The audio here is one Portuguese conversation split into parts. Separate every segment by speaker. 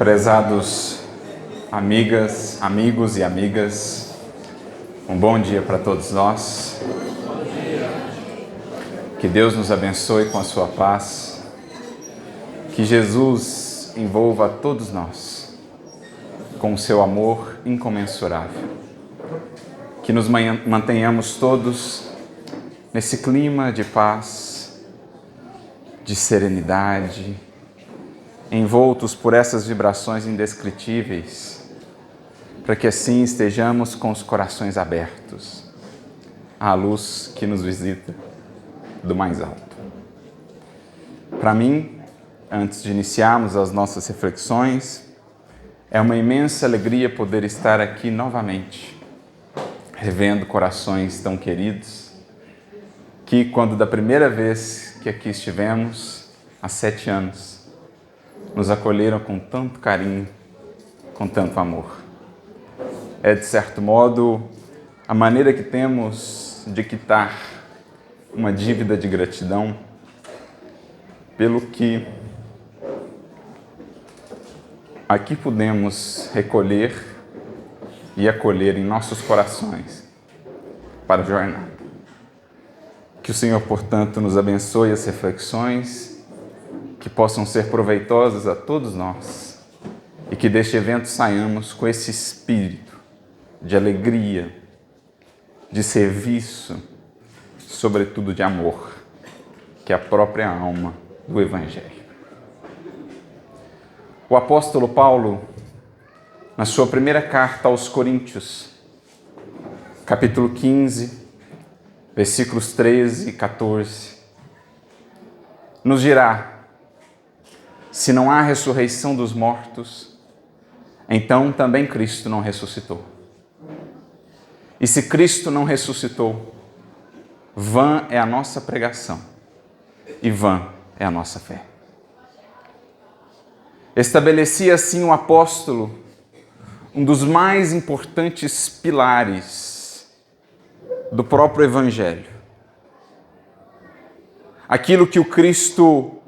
Speaker 1: Prezados amigas, amigos e amigas, um bom dia para todos nós. Que Deus nos abençoe com a sua paz. Que Jesus envolva todos nós com o seu amor incomensurável. Que nos mantenhamos todos nesse clima de paz, de serenidade, envoltos por essas vibrações indescritíveis, para que assim estejamos com os corações abertos à luz que nos visita do mais alto. Para mim, antes de iniciarmos as nossas reflexões, é uma imensa alegria poder estar aqui novamente, revendo corações tão queridos, que quando da primeira vez que aqui estivemos, há 7 anos, nos acolheram com tanto carinho, com tanto amor. É, de certo modo, a maneira que temos de quitar uma dívida de gratidão pelo que aqui podemos recolher e acolher em nossos corações para a jornada. Que o Senhor, portanto, nos abençoe as reflexões, que possam ser proveitosas a todos nós e que deste evento saiamos com esse espírito de alegria, de serviço, sobretudo de amor, que é a própria alma do Evangelho. O apóstolo Paulo, na sua primeira carta aos Coríntios, capítulo 15, versículos 13 e 14, nos dirá: se não há ressurreição dos mortos, então também Cristo não ressuscitou. E se Cristo não ressuscitou, vã é a nossa pregação e vã é a nossa fé. Estabelecia assim o apóstolo um dos mais importantes pilares do próprio Evangelho. Aquilo que o Cristo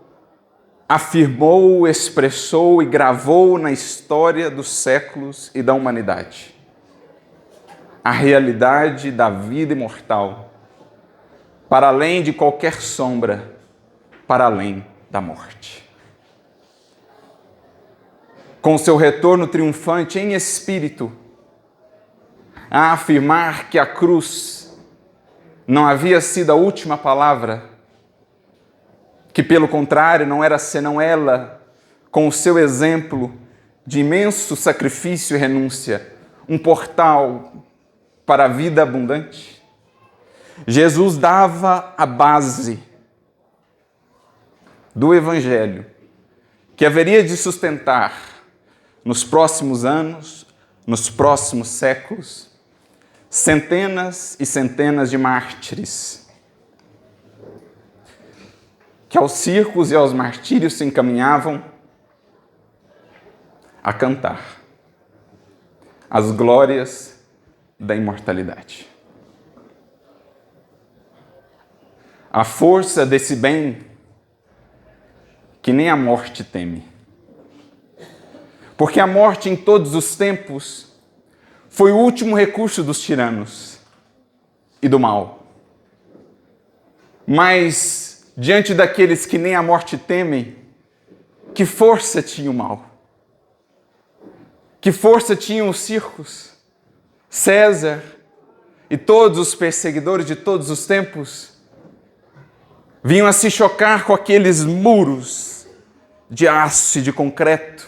Speaker 1: afirmou, expressou e gravou na história dos séculos e da humanidade. A realidade da vida imortal, para além de qualquer sombra, para além da morte. Com seu retorno triunfante em espírito, a afirmar que a cruz não havia sido a última palavra, que pelo contrário não era senão ela, com o seu exemplo de imenso sacrifício e renúncia, um portal para a vida abundante. Jesus dava a base do Evangelho, que haveria de sustentar nos próximos anos, nos próximos séculos, centenas e centenas de mártires, que aos circos e aos martírios se encaminhavam a cantar as glórias da imortalidade. A força desse bem que nem a morte teme. Porque a morte em todos os tempos foi o último recurso dos tiranos e do mal. Mas diante daqueles que nem a morte temem, que força tinha o mal? Que força tinham os circos? César e todos os perseguidores de todos os tempos vinham a se chocar com aqueles muros de aço e de concreto,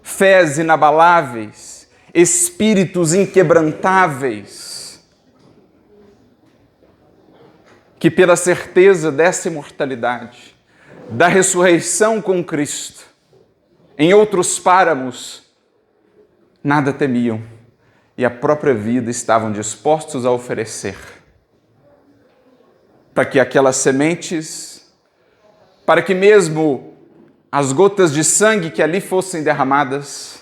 Speaker 1: fés inabaláveis, espíritos inquebrantáveis, que pela certeza dessa imortalidade, da ressurreição com Cristo, em outros páramos, nada temiam e a própria vida estavam dispostos a oferecer, para que aquelas sementes, para que mesmo as gotas de sangue que ali fossem derramadas,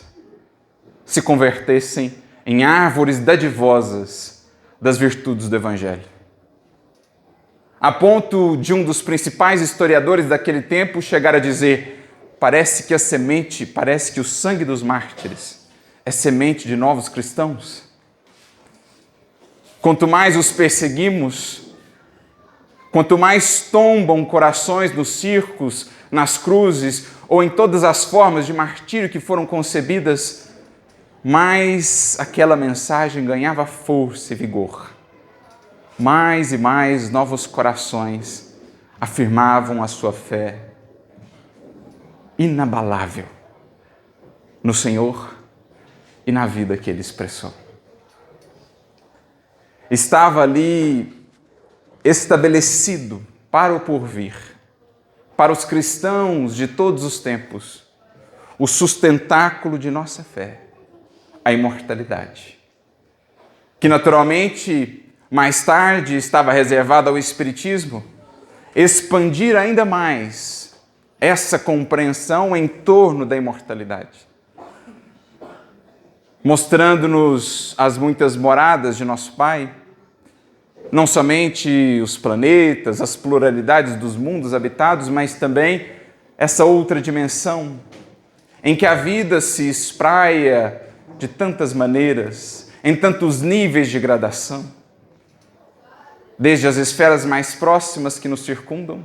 Speaker 1: se convertessem em árvores dadivosas das virtudes do Evangelho. A ponto de um dos principais historiadores daquele tempo chegar a dizer: parece que parece que o sangue dos mártires é semente de novos cristãos. Quanto mais os perseguimos, quanto mais tombam corações nos circos, nas cruzes ou em todas as formas de martírio que foram concebidas, mais aquela mensagem ganhava força e vigor. Mais e mais novos corações afirmavam a sua fé inabalável no Senhor e na vida que Ele expressou. Estava ali estabelecido para o porvir, para os cristãos de todos os tempos, o sustentáculo de nossa fé, a imortalidade, que naturalmente mais tarde estava reservada ao Espiritismo, expandir ainda mais essa compreensão em torno da imortalidade, mostrando-nos as muitas moradas de nosso Pai, não somente os planetas, as pluralidades dos mundos habitados, mas também essa outra dimensão em que a vida se espraia de tantas maneiras, em tantos níveis de gradação, desde as esferas mais próximas que nos circundam,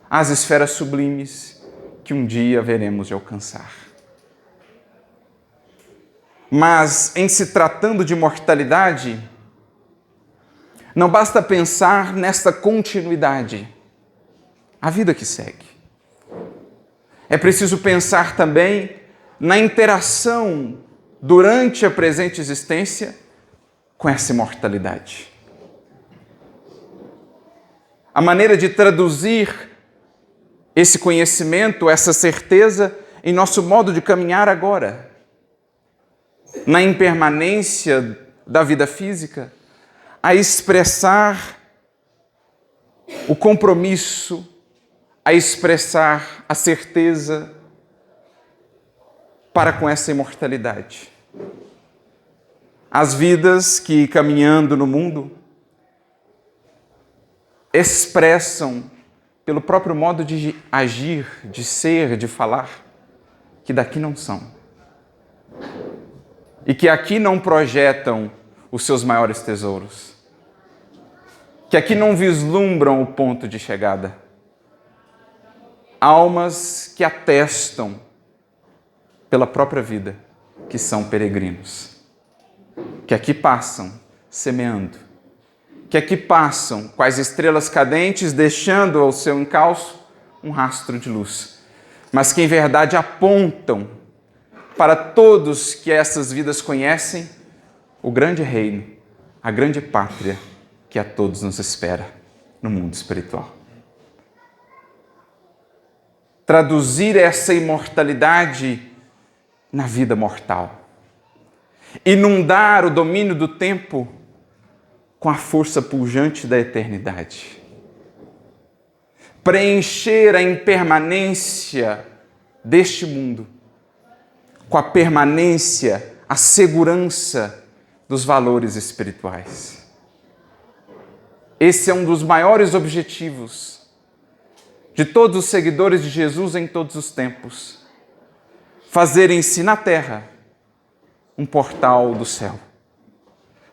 Speaker 1: às esferas sublimes que um dia veremos de alcançar. Mas, em se tratando de mortalidade, não basta pensar nesta continuidade, a vida que segue. É preciso pensar também na interação durante a presente existência com essa imortalidade. A maneira de traduzir esse conhecimento, essa certeza, em nosso modo de caminhar agora, na impermanência da vida física, a expressar o compromisso, a expressar a certeza para com essa imortalidade. As vidas que, caminhando no mundo, expressam, pelo próprio modo de agir, de ser, de falar, que daqui não são. E que aqui não projetam os seus maiores tesouros. Que aqui não vislumbram o ponto de chegada. Almas que atestam, pela própria vida, que são peregrinos. Que aqui passam, semeando. Que aqui passam, quais estrelas cadentes, deixando ao seu encalço um rastro de luz. Mas que em verdade apontam para todos que essas vidas conhecem o grande reino, a grande pátria que a todos nos espera no mundo espiritual. Traduzir essa imortalidade na vida mortal. Inundar o domínio do tempo com a força pujante da eternidade. Preencher a impermanência deste mundo com a permanência, a segurança dos valores espirituais. Esse é um dos maiores objetivos de todos os seguidores de Jesus em todos os tempos. Fazerem-se na terra um portal do céu,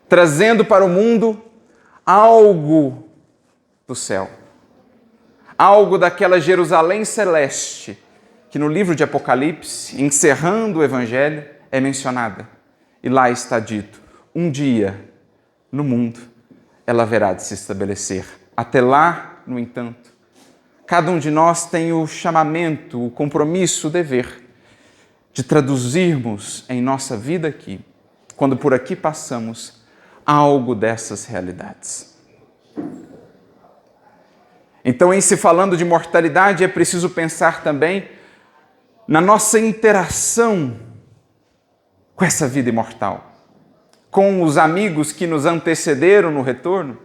Speaker 1: trazendo para o mundo algo do céu, algo daquela Jerusalém celeste que no livro de Apocalipse, encerrando o Evangelho, é mencionada. E lá está dito, um dia no mundo ela haverá de se estabelecer. Até lá, no entanto, cada um de nós tem o chamamento, o compromisso, o dever de traduzirmos em nossa vida aqui, quando por aqui passamos, algo dessas realidades. Então, em se falando de mortalidade, é preciso pensar também na nossa interação com essa vida imortal, com os amigos que nos antecederam no retorno,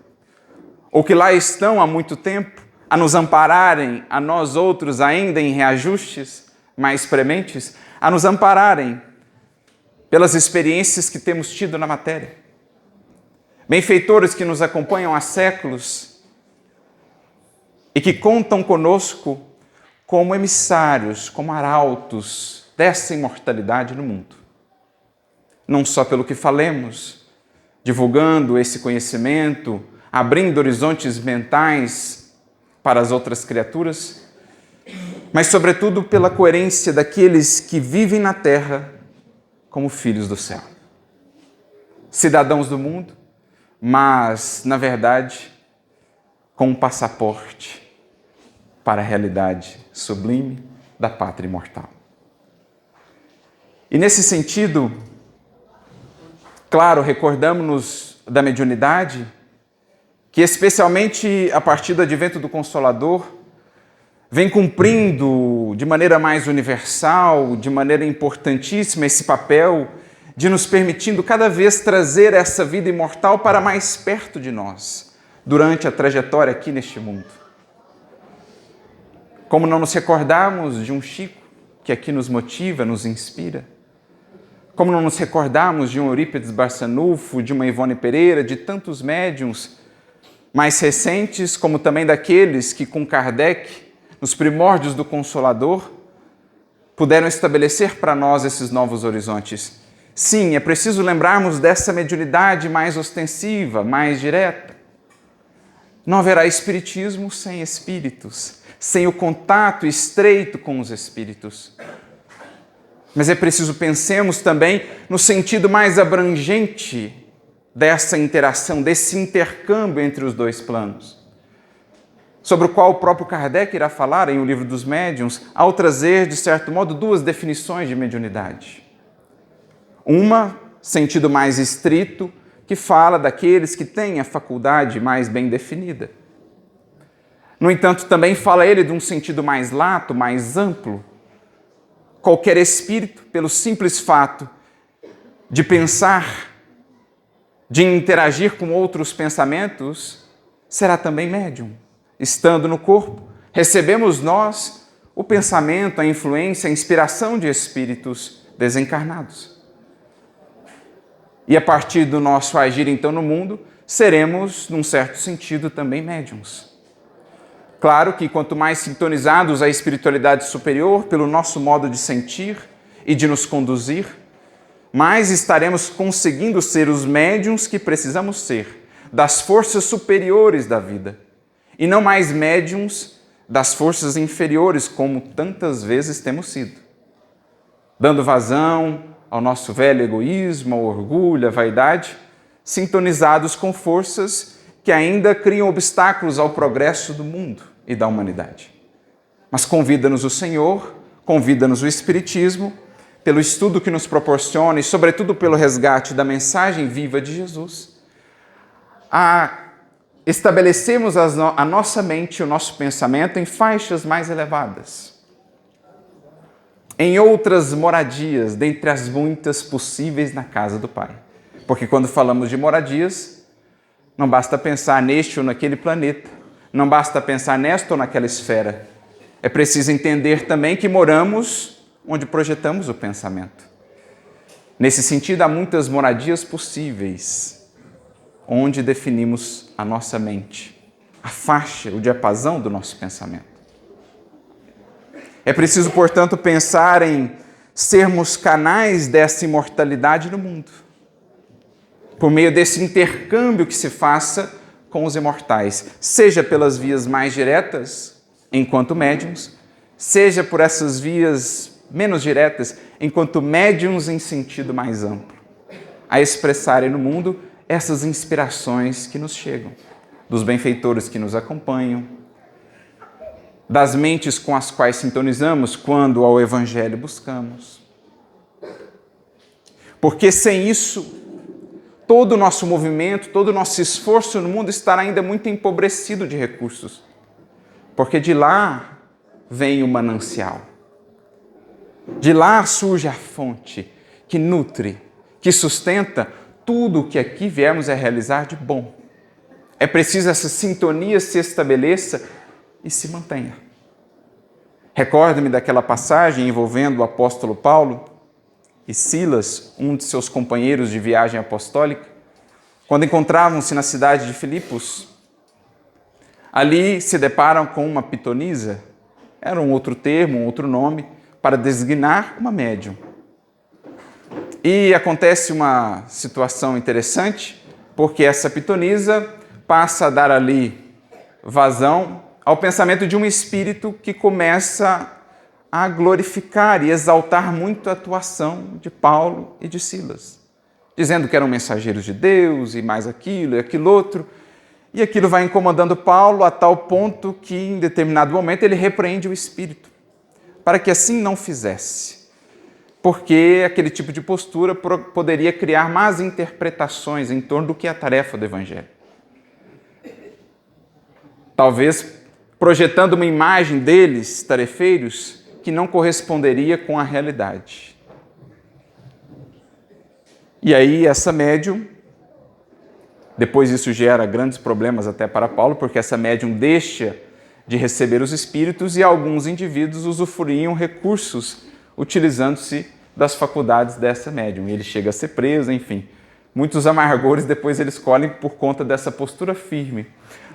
Speaker 1: ou que lá estão há muito tempo, a nos ampararem, a nós outros ainda em reajustes mais prementes, a nos ampararem pelas experiências que temos tido na matéria. Benfeitores que nos acompanham há séculos e que contam conosco como emissários, como arautos dessa imortalidade no mundo. Não só pelo que falemos, divulgando esse conhecimento, abrindo horizontes mentais para as outras criaturas, mas sobretudo pela coerência daqueles que vivem na terra como filhos do céu. Cidadãos do mundo, mas, na verdade, com um passaporte para a realidade sublime da pátria imortal. E nesse sentido, claro, recordamos-nos da mediunidade, que especialmente a partir do advento do Consolador, vem cumprindo de maneira mais universal, de maneira importantíssima esse papel de nos permitindo cada vez trazer essa vida imortal para mais perto de nós, durante a trajetória aqui neste mundo. Como não nos recordarmos de um Chico, que aqui nos motiva, nos inspira? Como não nos recordarmos de um Eurípides Barçanufo, de uma Ivone Pereira, de tantos médiuns mais recentes, como também daqueles que com Kardec, nos primórdios do Consolador, puderam estabelecer para nós esses novos horizontes. Sim, é preciso lembrarmos dessa mediunidade mais ostensiva, mais direta. Não haverá espiritismo sem espíritos, sem o contato estreito com os espíritos. Mas é preciso pensemos também no sentido mais abrangente dessa interação, desse intercâmbio entre os dois planos, sobre o qual o próprio Kardec irá falar em O Livro dos Médiuns, ao trazer, de certo modo, duas definições de mediunidade. Uma, sentido mais estrito, que fala daqueles que têm a faculdade mais bem definida. No entanto, também fala ele de um sentido mais lato, mais amplo. Qualquer espírito, pelo simples fato de pensar, de interagir com outros pensamentos, será também médium. Estando no corpo, recebemos nós o pensamento, a influência, a inspiração de espíritos desencarnados. E a partir do nosso agir, então, no mundo, seremos, num certo sentido, também médiuns. Claro que quanto mais sintonizados à espiritualidade superior, pelo nosso modo de sentir e de nos conduzir, mais estaremos conseguindo ser os médiuns que precisamos ser, das forças superiores da vida, e não mais médiuns das forças inferiores, como tantas vezes temos sido, dando vazão ao nosso velho egoísmo, ao orgulho, à vaidade, sintonizados com forças que ainda criam obstáculos ao progresso do mundo e da humanidade. Mas convida-nos o Senhor, convida-nos o Espiritismo, pelo estudo que nos proporciona e, sobretudo, pelo resgate da mensagem viva de Jesus, a estabelecemos a nossa mente, o nosso pensamento em faixas mais elevadas, em outras moradias, dentre as muitas possíveis na casa do Pai. Porque quando falamos de moradias, não basta pensar neste ou naquele planeta, não basta pensar nesta ou naquela esfera. É preciso entender também que moramos onde projetamos o pensamento. Nesse sentido, há muitas moradias possíveis, onde definimos a nossa mente, a faixa, o diapasão do nosso pensamento. É preciso, portanto, pensar em sermos canais dessa imortalidade no mundo, por meio desse intercâmbio que se faça com os imortais, seja pelas vias mais diretas, enquanto médiuns, seja por essas vias menos diretas, enquanto médiuns em sentido mais amplo, a expressarem no mundo essas inspirações que nos chegam, dos benfeitores que nos acompanham, das mentes com as quais sintonizamos quando ao Evangelho buscamos. Porque sem isso, todo o nosso movimento, todo o nosso esforço no mundo estará ainda muito empobrecido de recursos. Porque de lá vem o manancial. De lá surge a fonte que nutre, que sustenta tudo o que aqui viemos a realizar de bom. É preciso essa sintonia se estabeleça e se mantenha. Recordo-me daquela passagem envolvendo o apóstolo Paulo e Silas, um de seus companheiros de viagem apostólica, quando encontravam-se na cidade de Filipos. Ali se deparam com uma pitonisa Era um outro termo, um outro nome, para designar uma médium. E acontece uma situação interessante, porque essa pitonisa passa a dar ali vazão ao pensamento de um espírito que começa a glorificar e exaltar muito a atuação de Paulo e de Silas, dizendo que eram mensageiros de Deus e mais aquilo e aquilo outro. E aquilo vai incomodando Paulo a tal ponto que, em determinado momento, ele repreende o espírito, para que assim não fizesse, porque aquele tipo de postura poderia criar más interpretações em torno do que é a tarefa do Evangelho. Talvez projetando uma imagem deles, tarefeiros, que não corresponderia com a realidade. E aí essa médium, depois isso gera grandes problemas até para Paulo, porque essa médium deixa de receber os espíritos e alguns indivíduos usufruíam recursos utilizando-se das faculdades dessa médium. E ele chega a ser preso, enfim. Muitos amargores depois eles colhem por conta dessa postura firme.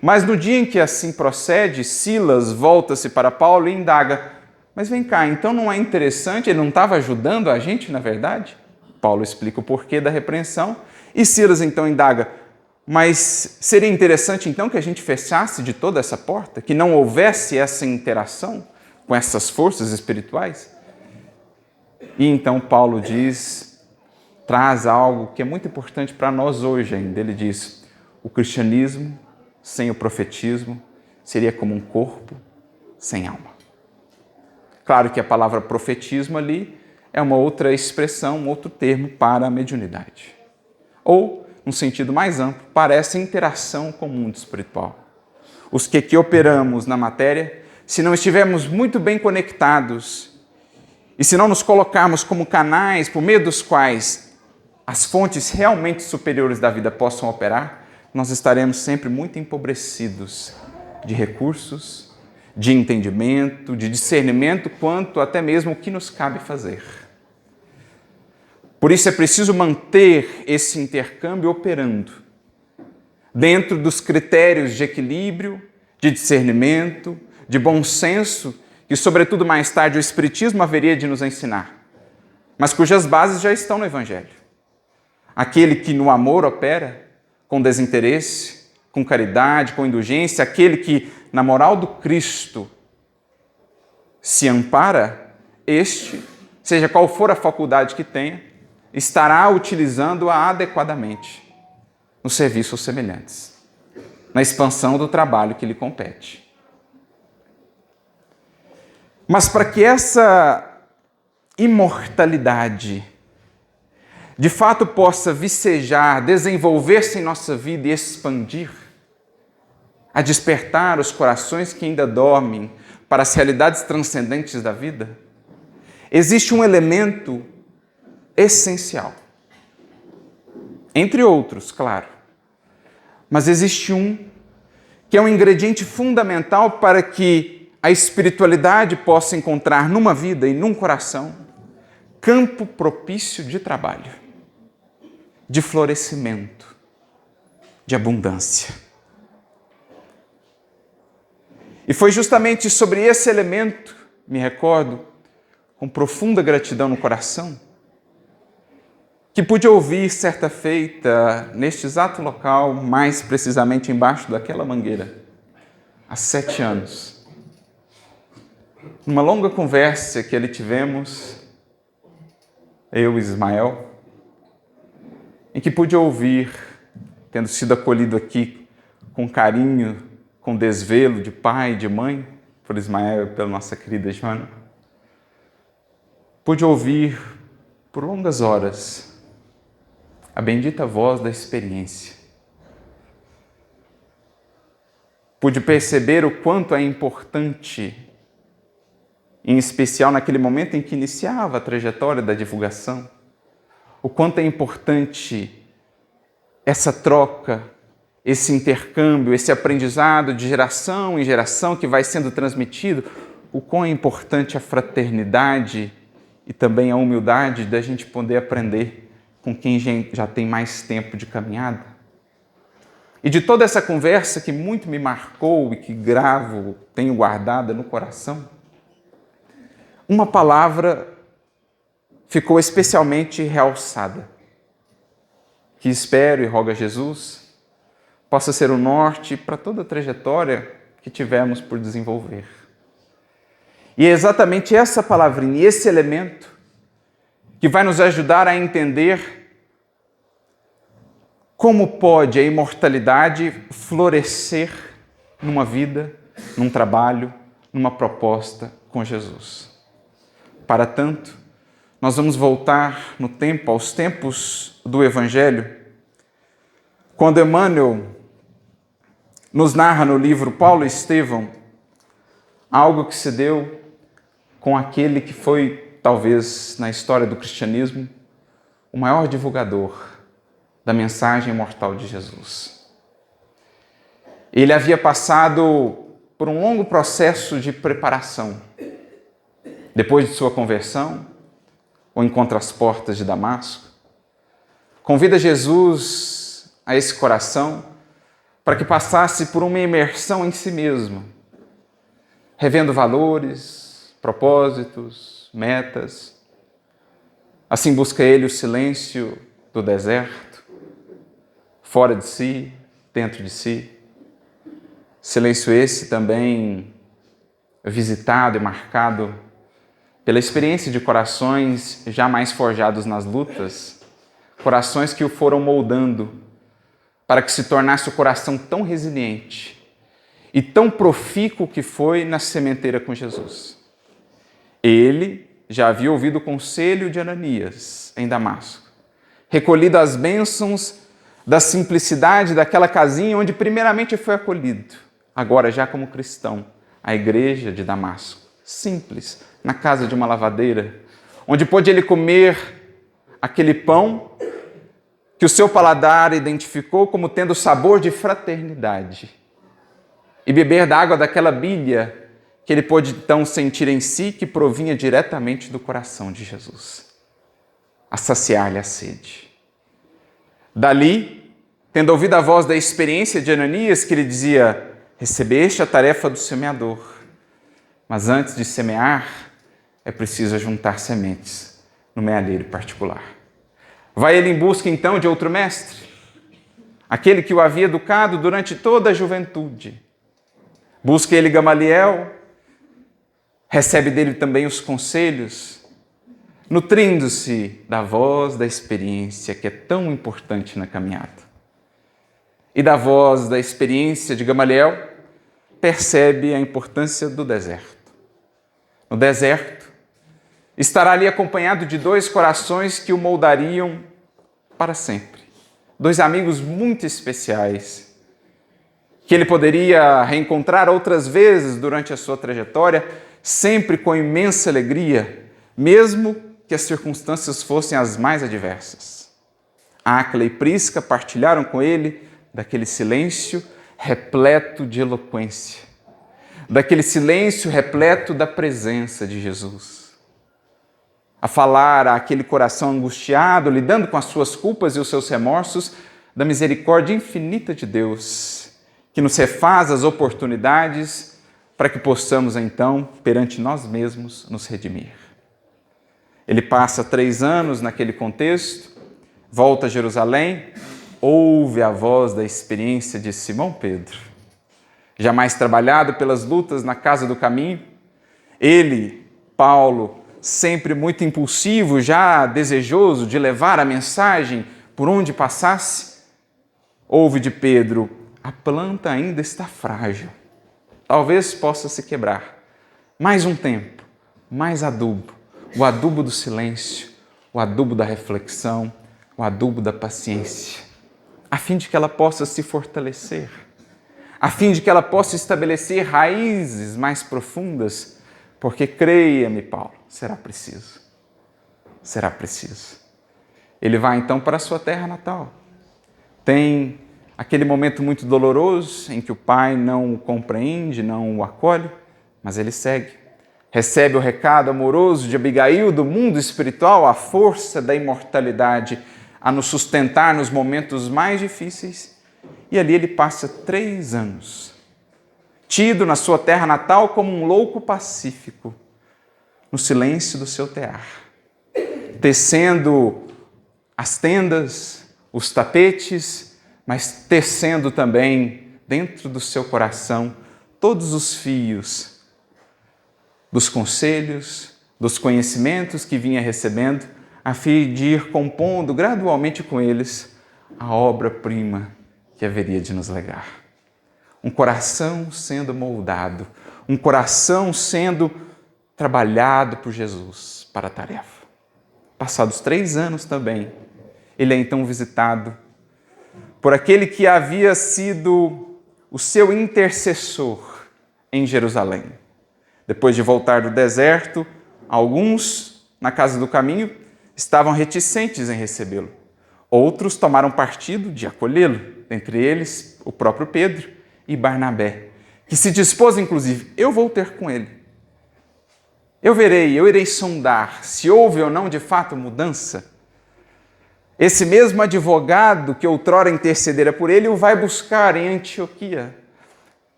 Speaker 1: Mas no dia em que assim procede, Silas volta-se para Paulo e indaga: mas vem cá, então não é interessante? Ele não estava ajudando a gente, na verdade? Paulo explica o porquê da repreensão. E Silas então indaga: mas seria interessante então que a gente fechasse de toda essa porta? Que não houvesse essa interação com essas forças espirituais? E então Paulo traz algo que é muito importante para nós hoje ainda. Ele diz: o cristianismo sem o profetismo seria como um corpo sem alma. Claro que a palavra profetismo ali é uma outra expressão, um outro termo para a mediunidade. Ou, num sentido mais amplo, para essa interação com o mundo espiritual. Os que aqui operamos na matéria, se não estivermos muito bem conectados e se não nos colocarmos como canais por meio dos quais as fontes realmente superiores da vida possam operar, nós estaremos sempre muito empobrecidos de recursos, de entendimento, de discernimento, quanto até mesmo o que nos cabe fazer. Por isso é preciso manter esse intercâmbio operando dentro dos critérios de equilíbrio, de discernimento, de bom senso, que sobretudo mais tarde o Espiritismo haveria de nos ensinar, mas cujas bases já estão no Evangelho. Aquele que no amor opera, com desinteresse, com caridade, com indulgência, aquele que, na moral do Cristo, se ampara, este, seja qual for a faculdade que tenha, estará utilizando-a adequadamente no serviço aos semelhantes, na expansão do trabalho que lhe compete. Mas para que essa imortalidade de fato possa vicejar, desenvolver-se em nossa vida e expandir, a despertar os corações que ainda dormem para as realidades transcendentes da vida, existe um elemento essencial. Entre outros, claro. Mas existe um que é um ingrediente fundamental para que a espiritualidade possa encontrar numa vida e num coração campo propício de trabalho, de florescimento, de abundância. E foi justamente sobre esse elemento, me recordo, com profunda gratidão no coração, que pude ouvir certa feita, neste exato local, mais precisamente embaixo daquela mangueira, há 7 anos. Numa longa conversa que ali tivemos, eu e Ismael, em que pude ouvir, tendo sido acolhido aqui com carinho, com desvelo de pai e de mãe, por Ismael e pela nossa querida Joana, pude ouvir por longas horas a bendita voz da experiência. Pude perceber o quanto é importante, em especial naquele momento em que iniciava a trajetória da divulgação, o quanto é importante essa troca, esse intercâmbio, esse aprendizado de geração em geração que vai sendo transmitido, o quão é importante a fraternidade e também a humildade da gente poder aprender com quem já tem mais tempo de caminhada. E de toda essa conversa que muito me marcou e que tenho guardada no coração, uma palavra ficou especialmente realçada, que espero e rogo a Jesus possa ser o norte para toda a trajetória que tivemos por desenvolver. E é exatamente essa palavrinha, esse elemento, que vai nos ajudar a entender como pode a imortalidade florescer numa vida, num trabalho, numa proposta com Jesus. Para tanto, nós vamos voltar no tempo, aos tempos do Evangelho, quando Emmanuel nos narra no livro Paulo e Estevão algo que se deu com aquele que foi, talvez, na história do cristianismo, o maior divulgador da mensagem imortal de Jesus. Ele havia passado por um longo processo de preparação. Depois de sua conversão, o encontro às portas de Damasco, convida Jesus a esse coração para que passasse por uma imersão em si mesmo, revendo valores, propósitos, metas. Assim busca ele o silêncio do deserto, fora de si, dentro de si. Silêncio esse também visitado e marcado pela experiência de corações já mais forjados nas lutas, corações que o foram moldando para que se tornasse o coração tão resiliente e tão profícuo que foi na sementeira com Jesus. Ele já havia ouvido o conselho de Ananias em Damasco, recolhido as bênçãos da simplicidade daquela casinha onde primeiramente foi acolhido, agora já como cristão, a igreja de Damasco, simples, na casa de uma lavadeira, onde pôde ele comer aquele pão que o seu paladar identificou como tendo sabor de fraternidade e beber da água daquela bilha que ele pôde então sentir em si que provinha diretamente do coração de Jesus, a saciar-lhe a sede. Dali, tendo ouvido a voz da experiência de Ananias que lhe dizia: recebeste a tarefa do semeador, mas antes de semear, é preciso juntar sementes no mealheiro particular. Vai ele em busca então de outro mestre, aquele que o havia educado durante toda a juventude. Busca ele Gamaliel, recebe dele também os conselhos, nutrindo-se da voz da experiência que é tão importante na caminhada. E da voz da experiência de Gamaliel, percebe a importância do deserto. No deserto, estará ali acompanhado de dois corações que o moldariam para sempre. Dois amigos muito especiais, que ele poderia reencontrar outras vezes durante a sua trajetória, sempre com imensa alegria, mesmo que as circunstâncias fossem as mais adversas. Áquila e Prisca partilharam com ele daquele silêncio repleto de eloquência, daquele silêncio repleto da presença de Jesus. A falar àquele coração angustiado, lidando com as suas culpas e os seus remorsos, da misericórdia infinita de Deus, que nos refaz as oportunidades para que possamos então, perante nós mesmos, nos redimir. Ele passa 3 anos naquele contexto, volta a Jerusalém, ouve a voz da experiência de Simão Pedro. Jamais trabalhado pelas lutas na casa do caminho, ele, Paulo, sempre muito impulsivo, já desejoso de levar a mensagem por onde passasse, ouve de Pedro: a planta ainda está frágil, talvez possa se quebrar. Mais um tempo, mais adubo, o adubo do silêncio, o adubo da reflexão, o adubo da paciência, a fim de que ela possa se fortalecer, a fim de que ela possa estabelecer raízes mais profundas, porque creia-me, Paulo, será preciso. Será preciso. Ele vai então para a sua terra natal. Tem aquele momento muito doloroso em que o pai não o compreende, não o acolhe, mas ele segue. Recebe o recado amoroso de Abigail do mundo espiritual, a força da imortalidade a nos sustentar nos momentos mais difíceis. E ali ele passa 3 anos, tido na sua terra natal como um louco pacífico, no silêncio do seu tear, tecendo as tendas, os tapetes, mas tecendo também dentro do seu coração todos os fios dos conselhos, dos conhecimentos que vinha recebendo, a fim de ir compondo gradualmente com eles a obra-prima que haveria de nos legar. Um coração sendo moldado, um coração sendo trabalhado por Jesus para a tarefa. Passados 3 anos também, ele é então visitado por aquele que havia sido o seu intercessor em Jerusalém. Depois de voltar do deserto, alguns, na casa do caminho, estavam reticentes em recebê-lo. Outros tomaram partido de acolhê-lo, dentre eles o próprio Pedro e Barnabé, que se dispôs, inclusive, eu vou ter com ele. Eu irei sondar se houve ou não de fato mudança. Esse mesmo advogado que outrora intercedera por ele o vai buscar em Antioquia.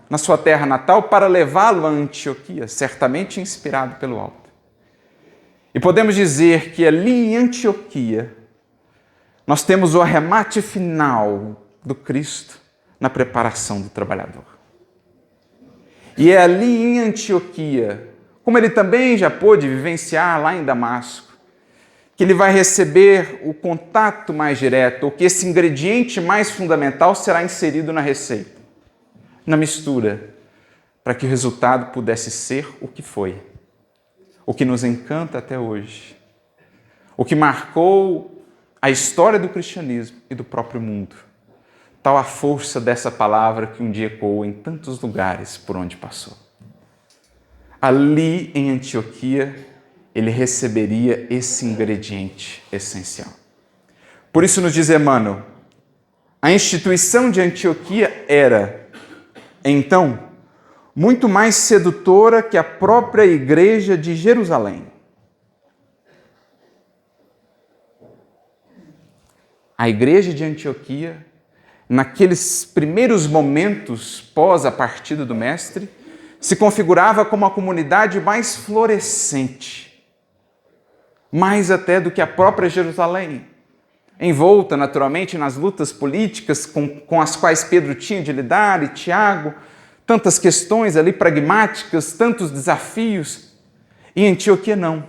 Speaker 1: Na sua terra natal, para levá-lo a Antioquia, certamente inspirado pelo alto. E podemos dizer que ali em Antioquia, nós temos o arremate final do Cristo na preparação do trabalhador. E é ali em Antioquia, como ele também já pôde vivenciar lá em Damasco, que ele vai receber o contato mais direto, ou que esse ingrediente mais fundamental será inserido na receita, na mistura, para que o resultado pudesse ser o que foi, o que nos encanta até hoje, o que marcou a história do cristianismo e do próprio mundo. Tal a força dessa palavra que um dia ecoou em tantos lugares por onde passou. Ali em Antioquia, ele receberia esse ingrediente essencial. Por isso nos diz Emmanuel, a instituição de Antioquia era, então, muito mais sedutora que a própria igreja de Jerusalém. A igreja de Antioquia, naqueles primeiros momentos pós a partida do Mestre, se configurava como a comunidade mais florescente, mais até do que a própria Jerusalém, envolta naturalmente nas lutas políticas com as quais Pedro tinha de lidar, e Tiago, tantas questões ali pragmáticas, tantos desafios. E em Antioquia não.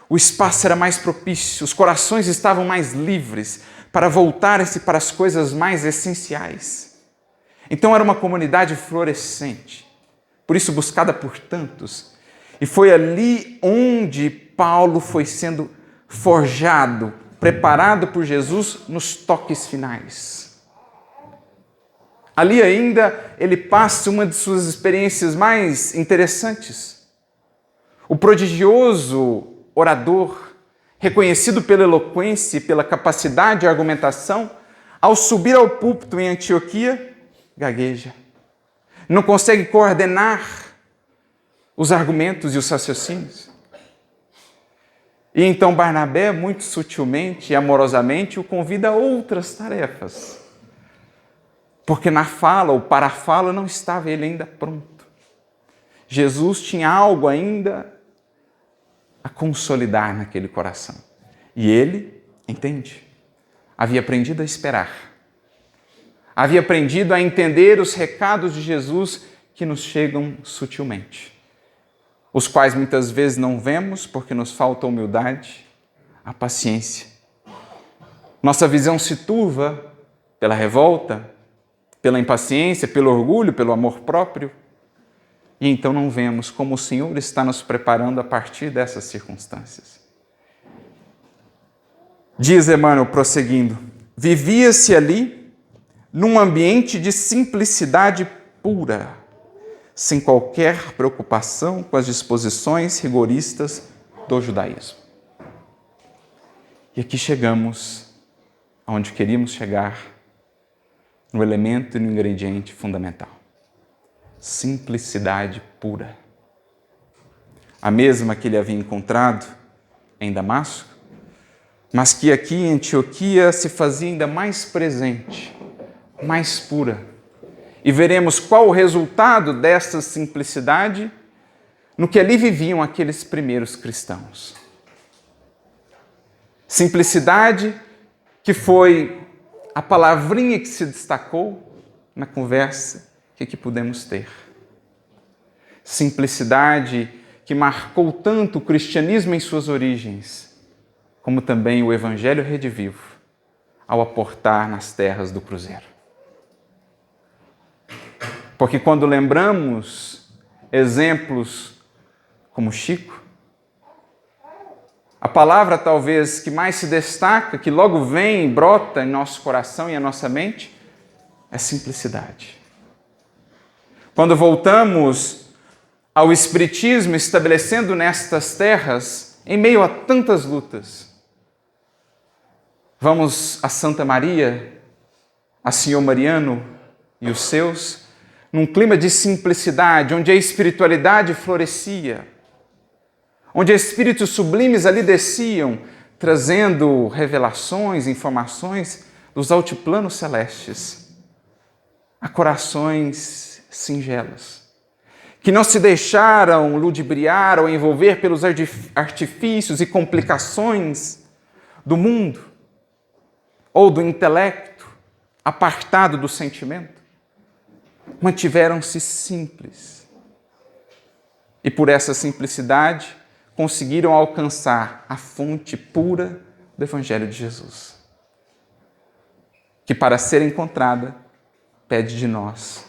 Speaker 1: O espaço era mais propício, os corações estavam mais livres para voltarem-se para as coisas mais essenciais. Então era uma comunidade florescente, por isso buscada por tantos. E foi ali onde Paulo foi sendo forjado, preparado por Jesus nos toques finais. Ali ainda ele passa uma de suas experiências mais interessantes. O prodigioso orador, reconhecido pela eloquência e pela capacidade de argumentação, ao subir ao púlpito em Antioquia, gagueja. Não consegue coordenar os argumentos e os raciocínios. E então Barnabé, muito sutilmente e amorosamente, o convida a outras tarefas. Porque na fala, ou para a fala, não estava ele ainda pronto. Jesus tinha algo ainda a consolidar naquele coração. E ele, entende, havia aprendido a esperar. Havia aprendido a entender os recados de Jesus que nos chegam sutilmente, os quais muitas vezes não vemos porque nos falta a humildade, a paciência. Nossa visão se turva pela revolta, pela impaciência, pelo orgulho, pelo amor próprio. E então não vemos como o Senhor está nos preparando a partir dessas circunstâncias. Diz Emmanuel, prosseguindo, vivia-se ali num ambiente de simplicidade pura, sem qualquer preocupação com as disposições rigoristas do judaísmo. E aqui chegamos aonde queríamos chegar, no elemento e no ingrediente fundamental. Simplicidade pura. A mesma que ele havia encontrado em Damasco, mas que aqui em Antioquia se fazia ainda mais presente, mais pura. E veremos qual o resultado dessa simplicidade no que ali viviam aqueles primeiros cristãos. Simplicidade que foi a palavrinha que se destacou na conversa que aqui pudemos ter. Simplicidade que marcou tanto o cristianismo em suas origens, como também o Evangelho redivivo, ao aportar nas terras do Cruzeiro. Porque quando lembramos exemplos como Chico, a palavra talvez que mais se destaca, que logo vem e brota em nosso coração e em nossa mente, é simplicidade. Quando voltamos ao Espiritismo, estabelecendo nestas terras, em meio a tantas lutas, vamos a Santa Maria, a Senhor Mariano e os seus, num clima de simplicidade, onde a espiritualidade florescia, onde espíritos sublimes ali desciam, trazendo revelações, informações dos altiplanos celestes, a corações singelos, que não se deixaram ludibriar ou envolver pelos artifícios e complicações do mundo ou do intelecto, apartado do sentimento. Mantiveram-se simples. E por essa simplicidade, conseguiram alcançar a fonte pura do Evangelho de Jesus, que para ser encontrada, pede de nós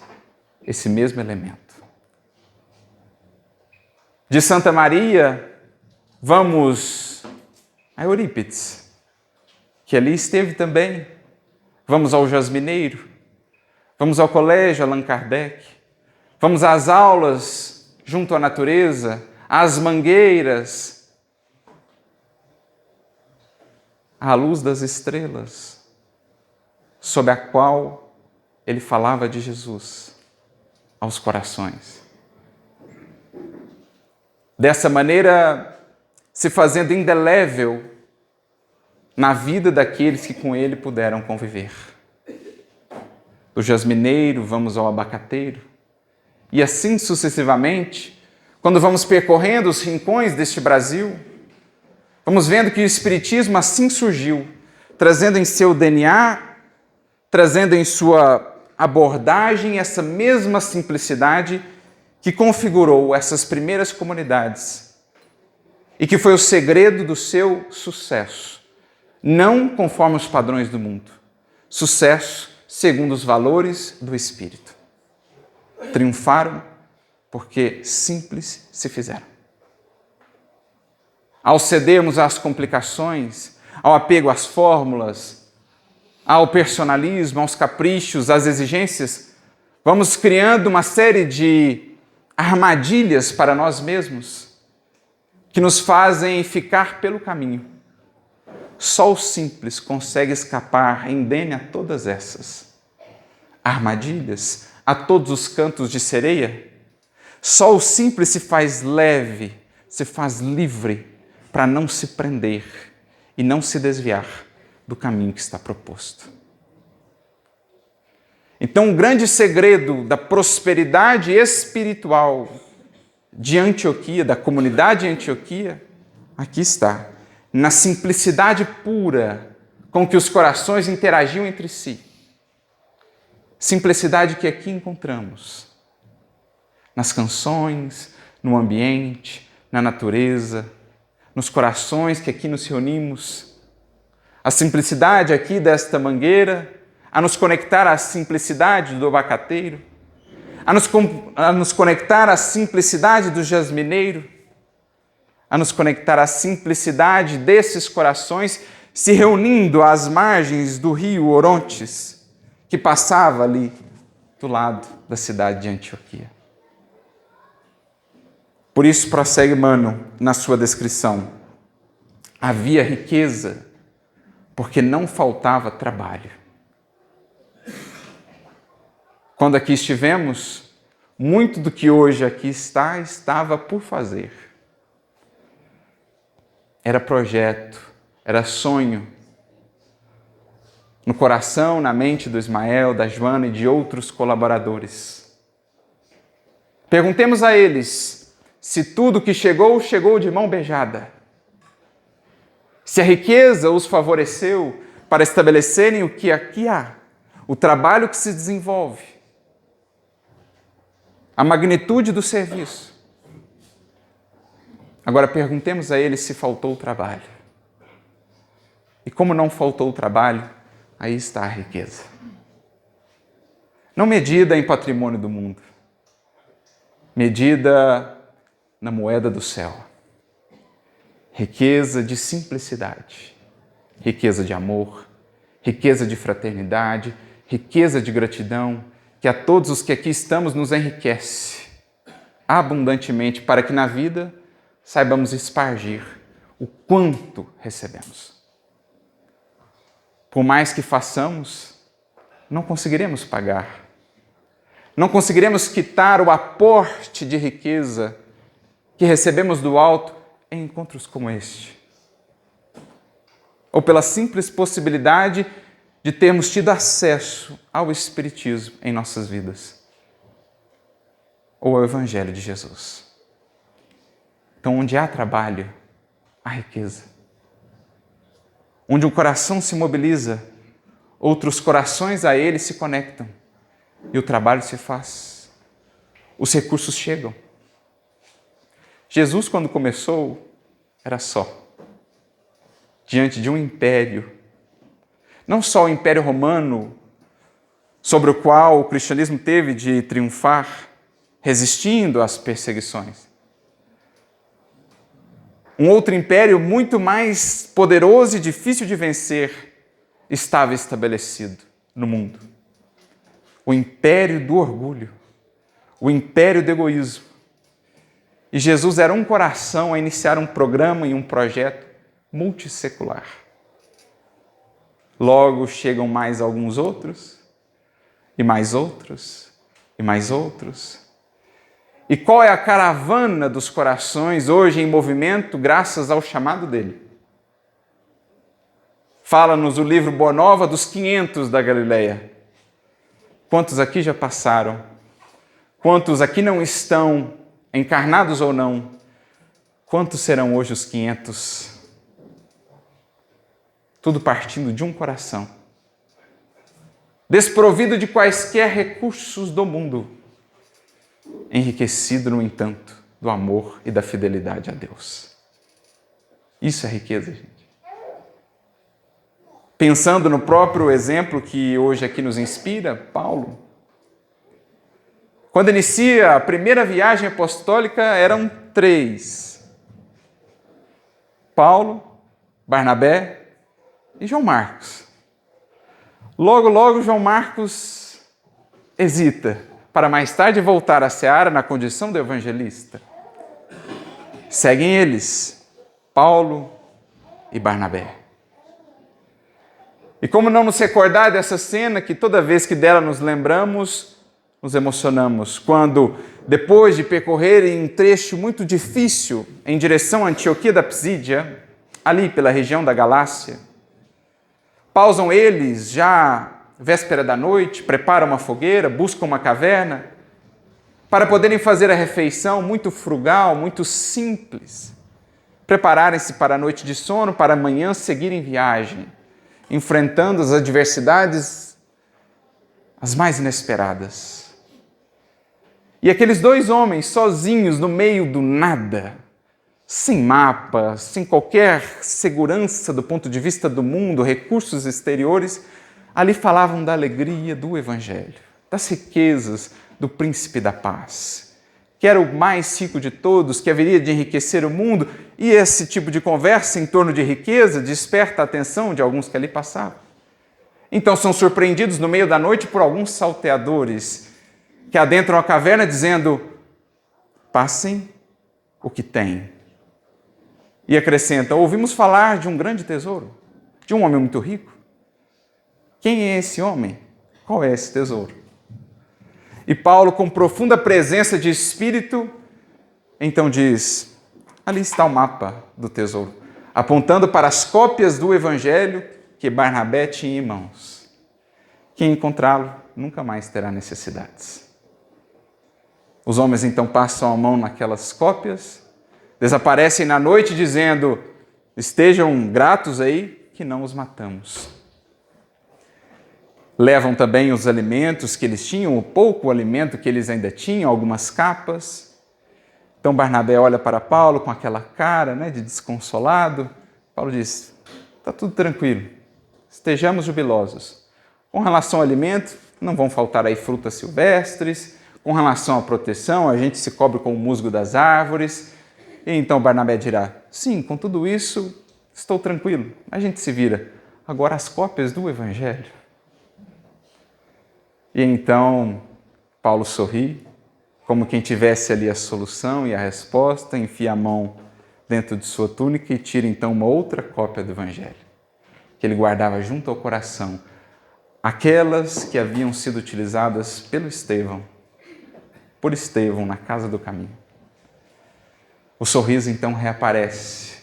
Speaker 1: esse mesmo elemento. De Santa Maria, vamos a Eurípides, que ali esteve também. Vamos ao Jasmineiro, vamos ao colégio Allan Kardec, vamos às aulas junto à natureza, às mangueiras, à luz das estrelas, sob a qual ele falava de Jesus aos corações. Dessa maneira, se fazendo indelével na vida daqueles que com ele puderam conviver. Do Jasmineiro, vamos ao Abacateiro, e assim sucessivamente. Quando vamos percorrendo os rincões deste Brasil, vamos vendo que o Espiritismo assim surgiu, trazendo em seu DNA, trazendo em sua abordagem essa mesma simplicidade que configurou essas primeiras comunidades e que foi o segredo do seu sucesso, não conforme os padrões do mundo, sucesso segundo os valores do Espírito. Triunfaram porque simples se fizeram. Ao cedermos às complicações, ao apego às fórmulas, ao personalismo, aos caprichos, às exigências, vamos criando uma série de armadilhas para nós mesmos que nos fazem ficar pelo caminho. Só o simples consegue escapar indene a todas essas armadilhas, a todos os cantos de sereia. Só o simples se faz leve, se faz livre para não se prender e não se desviar do caminho que está proposto. Então, o grande segredo da prosperidade espiritual de Antioquia, da comunidade de Antioquia, aqui está, na simplicidade pura com que os corações interagiam entre si. Simplicidade que aqui encontramos nas canções, no ambiente, na natureza, nos corações que aqui nos reunimos. A simplicidade aqui desta mangueira, a nos conectar à simplicidade do abacateiro, a nos conectar à simplicidade do jasmineiro, a nos conectar à simplicidade desses corações se reunindo às margens do rio Orontes, que passava ali do lado da cidade de Antioquia. Por isso, prossegue Emmanuel na sua descrição. Havia riqueza, porque não faltava trabalho. Quando aqui estivemos, muito do que hoje aqui está, estava por fazer. Era projeto, era sonho. No coração, na mente do Ismael, da Joana e de outros colaboradores. Perguntemos a eles se tudo que chegou, chegou de mão beijada. Se a riqueza os favoreceu para estabelecerem o que aqui há, o trabalho que se desenvolve, a magnitude do serviço. Agora perguntemos a eles se faltou o trabalho. E como não faltou o trabalho, aí está a riqueza. Não medida em patrimônio do mundo, medida na moeda do céu. Riqueza de simplicidade, riqueza de amor, riqueza de fraternidade, riqueza de gratidão, que a todos os que aqui estamos nos enriquece abundantemente para que na vida saibamos espargir o quanto recebemos. Por mais que façamos, não conseguiremos pagar. Não conseguiremos quitar o aporte de riqueza que recebemos do alto em encontros como este. Ou pela simples possibilidade de termos tido acesso ao Espiritismo em nossas vidas. Ou ao Evangelho de Jesus. Então, onde há trabalho, há riqueza. Onde um coração se mobiliza, outros corações a ele se conectam. E o trabalho se faz. Os recursos chegam. Jesus, quando começou, era só. Diante de um império. Não só o Império Romano, sobre o qual o cristianismo teve de triunfar, resistindo às perseguições. Um outro império muito mais poderoso e difícil de vencer estava estabelecido no mundo. O império do orgulho, o império do egoísmo. E Jesus era um coração a iniciar um programa e um projeto multissecular. Logo chegam mais alguns outros, e mais outros, e mais outros. E qual é a caravana dos corações hoje em movimento graças ao chamado dele? Fala-nos o livro Boa Nova dos 500 da Galileia. Quantos aqui já passaram? Quantos aqui não estão, encarnados ou não? Quantos serão hoje os 500? Tudo partindo de um coração. Desprovido de quaisquer recursos do mundo. Enriquecido, no entanto, do amor e da fidelidade a Deus. Isso é riqueza, gente. Pensando no próprio exemplo que hoje aqui nos inspira, Paulo. Quando inicia a primeira viagem apostólica, eram 3. Paulo, Barnabé e João Marcos. Logo, João Marcos hesita, para mais tarde voltar à seara na condição de evangelista. Seguem eles, Paulo e Barnabé. E como não nos recordar dessa cena que toda vez que dela nos lembramos, nos emocionamos, quando, depois de percorrerem um trecho muito difícil em direção à Antioquia da Psídia, ali pela região da Galácia, pausam eles já véspera da noite, preparam uma fogueira, buscam uma caverna, para poderem fazer a refeição muito frugal, muito simples, prepararem-se para a noite de sono, para amanhã seguirem viagem, enfrentando as adversidades as mais inesperadas. E aqueles 2 homens sozinhos no meio do nada, sem mapa, sem qualquer segurança do ponto de vista do mundo, recursos exteriores, ali falavam da alegria do Evangelho, das riquezas do Príncipe da Paz, que era o mais rico de todos, que haveria de enriquecer o mundo, e esse tipo de conversa em torno de riqueza desperta a atenção de alguns que ali passavam. Então são surpreendidos no meio da noite por alguns salteadores que adentram a caverna dizendo: passem o que têm. E acrescentam: ouvimos falar de um grande tesouro, de um homem muito rico. Quem é esse homem? Qual é esse tesouro? E Paulo, com profunda presença de espírito, então diz: ali está o mapa do tesouro, apontando para as cópias do Evangelho que Barnabé tinha em mãos. Quem encontrá-lo nunca mais terá necessidades. Os homens então passam a mão naquelas cópias, desaparecem na noite dizendo: estejam gratos aí que não os matamos. Levam também os alimentos que eles tinham, o pouco alimento que eles ainda tinham, algumas capas. Então Barnabé olha para Paulo com aquela cara, de desconsolado. Paulo diz: está tudo tranquilo, estejamos jubilosos. Com relação ao alimento, não vão faltar aí frutas silvestres. Com relação à proteção, a gente se cobre com o musgo das árvores. E então Barnabé dirá: sim, com tudo isso, estou tranquilo, a gente se vira. Agora as cópias do Evangelho. E então Paulo sorri, como quem tivesse ali a solução e a resposta, enfia a mão dentro de sua túnica e tira então uma outra cópia do Evangelho, que ele guardava junto ao coração, aquelas que haviam sido utilizadas por Estevão na casa do caminho. O sorriso então reaparece.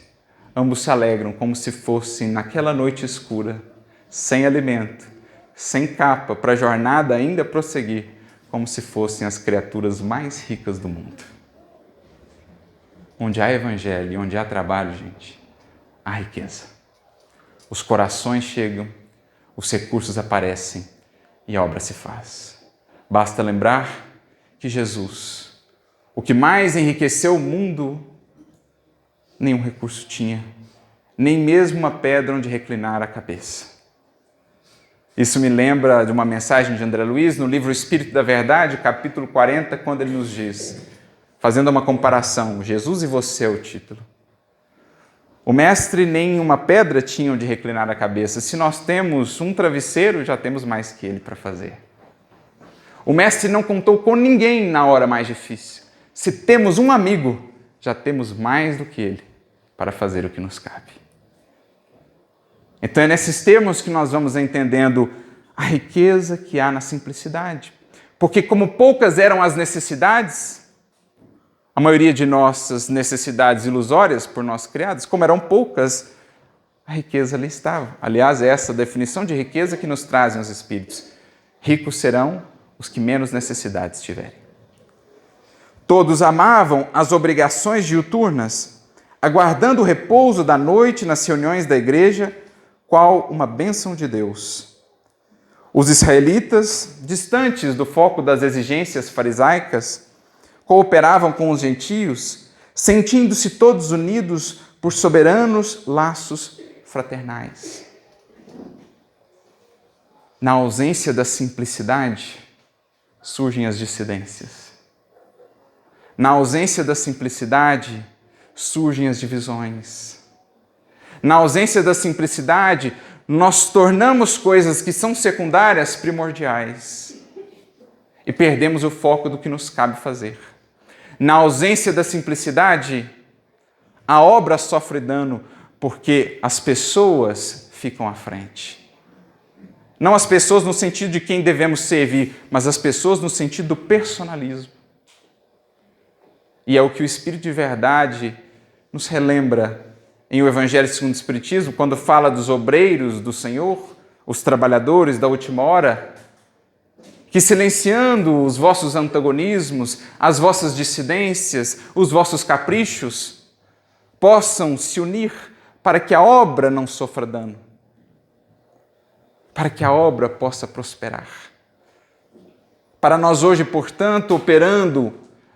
Speaker 1: Ambos se alegram como se fossem naquela noite escura, sem alimento, sem capa, para a jornada ainda prosseguir, como se fossem as criaturas mais ricas do mundo. Onde há evangelho e onde há trabalho, gente, há riqueza. Os corações chegam, os recursos aparecem e a obra se faz. Basta lembrar que Jesus, o que mais enriqueceu o mundo, nenhum recurso tinha, nem mesmo uma pedra onde reclinar a cabeça. Isso me lembra de uma mensagem de André Luiz no livro Espírito da Verdade, capítulo 40, quando ele nos diz, fazendo uma comparação, Jesus e você é o título. O mestre nem uma pedra tinha onde reclinar a cabeça. Se nós temos um travesseiro, já temos mais que ele para fazer. O mestre não contou com ninguém na hora mais difícil. Se temos um amigo, já temos mais do que ele para fazer o que nos cabe. Então é nesses termos que nós vamos entendendo a riqueza que há na simplicidade. Porque como poucas eram as necessidades, a maioria de nossas necessidades ilusórias por nós criadas, como eram poucas, a riqueza ali estava. Aliás, é essa definição de riqueza que nos trazem os Espíritos. Ricos serão os que menos necessidades tiverem. Todos amavam as obrigações diuturnas, aguardando o repouso da noite nas reuniões da igreja, qual uma bênção de Deus. Os israelitas, distantes do foco das exigências farisaicas, cooperavam com os gentios, sentindo-se todos unidos por soberanos laços fraternais. Na ausência da simplicidade, surgem as dissidências. Na ausência da simplicidade, surgem as divisões. Na ausência da simplicidade, nós tornamos coisas que são secundárias primordiais e perdemos o foco do que nos cabe fazer. Na ausência da simplicidade, a obra sofre dano porque as pessoas ficam à frente. Não as pessoas no sentido de quem devemos servir, mas as pessoas no sentido do personalismo. E é o que o Espírito de Verdade nos relembra em o Evangelho segundo o Espiritismo, quando fala dos obreiros do Senhor, os trabalhadores da última hora, que silenciando os vossos antagonismos, as vossas dissidências, os vossos caprichos, possam se unir para que a obra não sofra dano, para que a obra possa prosperar. Para nós hoje, portanto, operando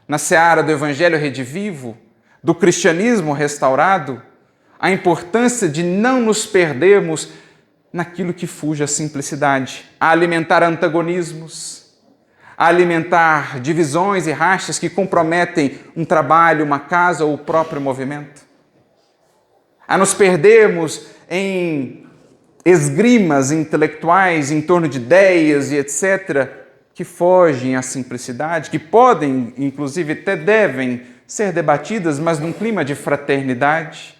Speaker 1: na seara do Evangelho redivivo, do cristianismo restaurado, a importância de não nos perdermos naquilo que fuge à simplicidade, a alimentar antagonismos, a alimentar divisões e rachas que comprometem um trabalho, uma casa ou o próprio movimento, a nos perdermos em esgrimas intelectuais em torno de ideias e etc., que fogem à simplicidade, que podem, inclusive até devem ser debatidas, mas num clima de fraternidade.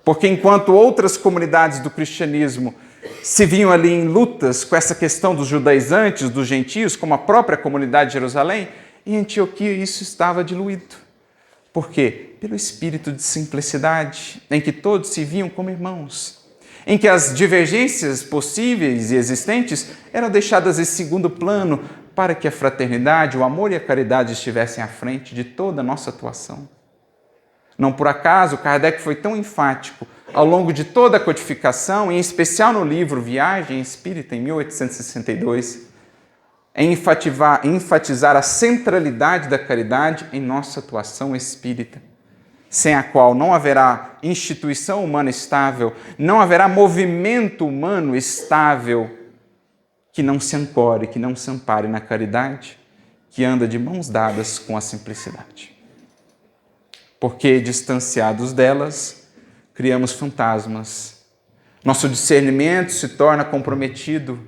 Speaker 1: Porque enquanto outras comunidades do cristianismo se viam ali em lutas com essa questão dos judaizantes, dos gentios, como a própria comunidade de Jerusalém, em Antioquia isso estava diluído. Por quê? Pelo espírito de simplicidade, em que todos se viam como irmãos, em que as divergências possíveis e existentes eram deixadas em segundo plano para que a fraternidade, o amor e a caridade estivessem à frente de toda a nossa atuação. Não por acaso, Kardec foi tão enfático ao longo de toda a codificação, em especial no livro Viagem Espírita, em 1862, em enfatizar a centralidade da caridade em nossa atuação espírita, sem a qual não haverá instituição humana estável, não haverá movimento humano estável que não se ancore, que não se ampare na caridade, que anda de mãos dadas com a simplicidade. Porque, distanciados delas, criamos fantasmas. Nosso discernimento se torna comprometido.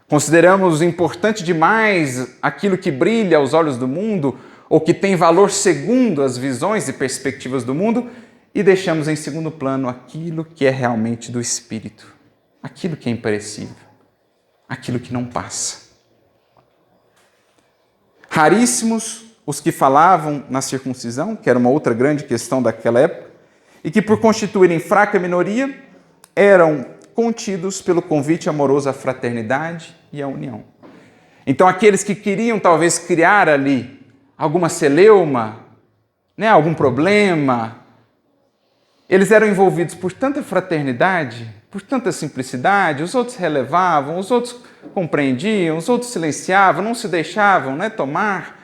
Speaker 1: Consideramos importante demais aquilo que brilha aos olhos do mundo ou que tem valor segundo as visões e perspectivas do mundo e deixamos em segundo plano aquilo que é realmente do Espírito, aquilo que é imperecível, aquilo que não passa. Raríssimos os que falavam na circuncisão, que era uma outra grande questão daquela época, e que por constituírem fraca minoria, eram contidos pelo convite amoroso à fraternidade e à união. Então aqueles que queriam talvez criar ali alguma celeuma, algum problema, eles eram envolvidos por tanta fraternidade, por tanta simplicidade, os outros relevavam, os outros compreendiam, os outros silenciavam, não se deixavam tomar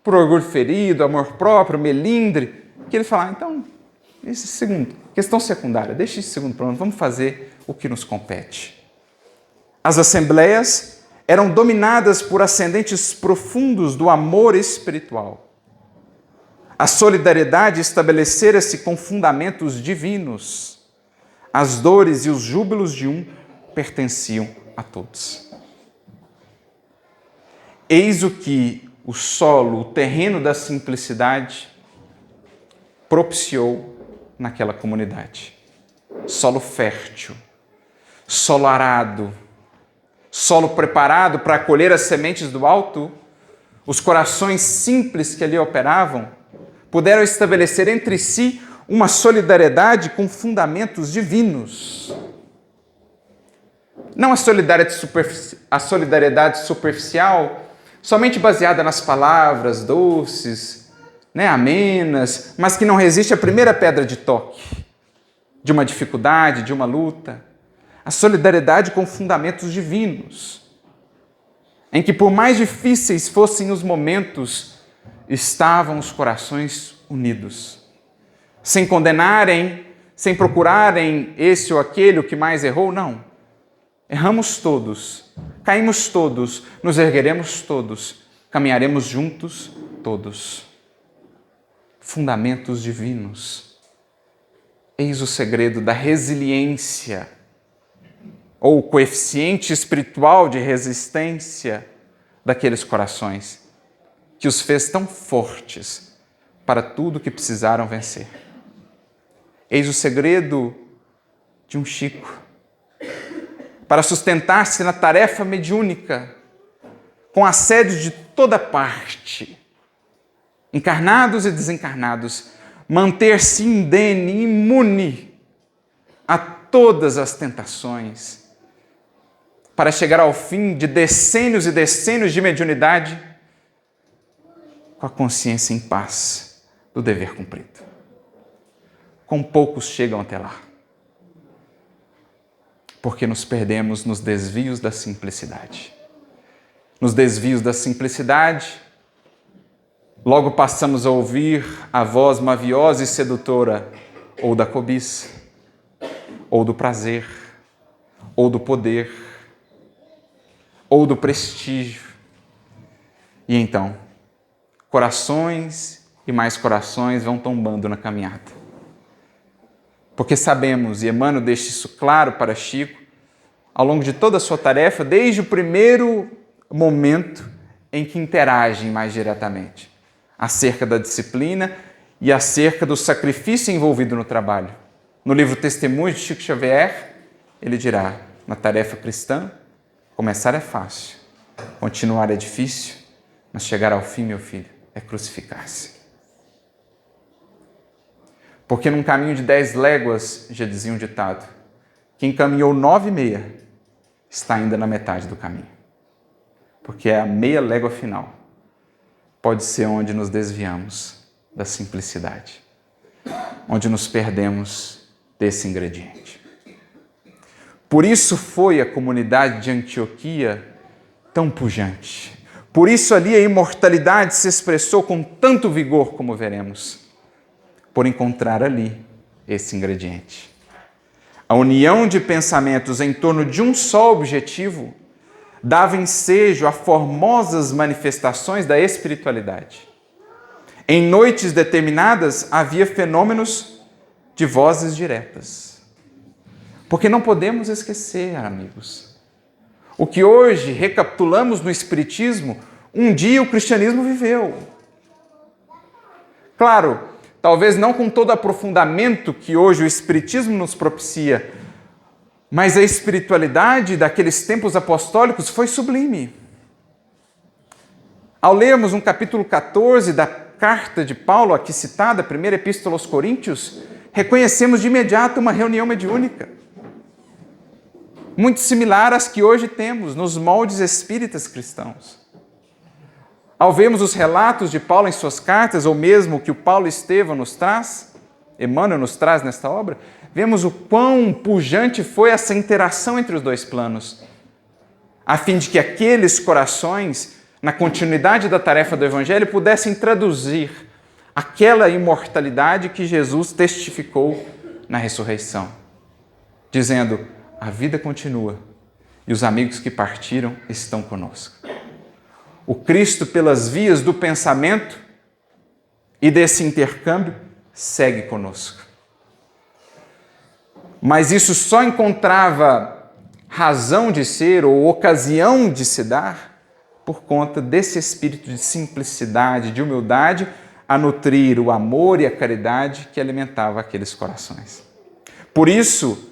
Speaker 1: por orgulho ferido, amor próprio, melindre, que eles falaram, então, esse segundo, questão secundária, deixa esse segundo plano, vamos fazer o que nos compete. As assembleias eram dominadas por ascendentes profundos do amor espiritual. A solidariedade estabelecera-se com fundamentos divinos. As dores e os júbilos de um pertenciam a todos. Eis o que o solo, o terreno da simplicidade propiciou naquela comunidade. Solo fértil, solo arado, solo preparado para acolher as sementes do alto. Os corações simples que ali operavam puderam estabelecer entre si uma solidariedade com fundamentos divinos. Não a solidariedade superficial, somente baseada nas palavras doces, amenas, mas que não resiste à primeira pedra de toque, de uma dificuldade, de uma luta. A solidariedade com fundamentos divinos, em que por mais difíceis fossem os momentos, estavam os corações unidos, sem condenarem, sem procurarem esse ou aquele o que mais errou, não. Erramos todos, caímos todos, nos ergueremos todos, caminharemos juntos todos. Fundamentos divinos. Eis o segredo da resiliência, ou o coeficiente espiritual de resistência daqueles corações, que os fez tão fortes para tudo que precisaram vencer. Eis o segredo de um Chico, para sustentar-se na tarefa mediúnica, com assédios de toda parte, encarnados e desencarnados, manter-se indene, imune a todas as tentações, para chegar ao fim de decênios e decênios de mediunidade, com a consciência em paz do dever cumprido. Com poucos chegam até lá, porque nos perdemos nos desvios da simplicidade. Nos desvios da simplicidade, logo passamos a ouvir a voz maviosa e sedutora, ou da cobiça, ou do prazer, ou do poder, ou do prestígio. E então, corações e mais corações vão tombando na caminhada. Porque sabemos, e Emmanuel deixa isso claro para Chico, ao longo de toda a sua tarefa, desde o primeiro momento em que interagem mais diretamente, acerca da disciplina e acerca do sacrifício envolvido no trabalho. No livro Testemunhos de Chico Xavier, ele dirá, na tarefa cristã, começar é fácil, continuar é difícil, mas chegar ao fim, meu filho, é crucificar-se. Porque num caminho de 10 léguas, já dizia um ditado, quem caminhou 9,5 está ainda na metade do caminho. porque a meia légua final pode ser onde nos desviamos da simplicidade, onde nos perdemos desse ingrediente. Por isso foi a comunidade de Antioquia tão pujante. Por isso ali a imortalidade se expressou com tanto vigor, como veremos, por encontrar ali esse ingrediente. A união de pensamentos em torno de um só objetivo dava ensejo a formosas manifestações da espiritualidade. Em noites determinadas havia fenômenos de vozes diretas. Porque não podemos esquecer, amigos, o que hoje recapitulamos no Espiritismo, um dia o cristianismo viveu. Claro, talvez não com todo o aprofundamento que hoje o Espiritismo nos propicia, mas a espiritualidade daqueles tempos apostólicos foi sublime. Ao lermos um capítulo 14 da carta de Paulo, aqui citada, a primeira epístola aos Coríntios, reconhecemos de imediato uma reunião mediúnica, muito similar às que hoje temos nos moldes espíritas cristãos. Ao vermos os relatos de Paulo em suas cartas, ou mesmo o que o Paulo Estevão nos traz, Emmanuel nos traz nesta obra, vemos o quão pujante foi essa interação entre os dois planos, a fim de que aqueles corações, na continuidade da tarefa do Evangelho, pudessem traduzir aquela imortalidade que Jesus testificou na ressurreição, dizendo: a vida continua e os amigos que partiram estão conosco. O Cristo, pelas vias do pensamento e desse intercâmbio, segue conosco. Mas isso só encontrava razão de ser ou ocasião de se dar por conta desse espírito de simplicidade, de humildade, a nutrir o amor e a caridade que alimentava aqueles corações. Por isso,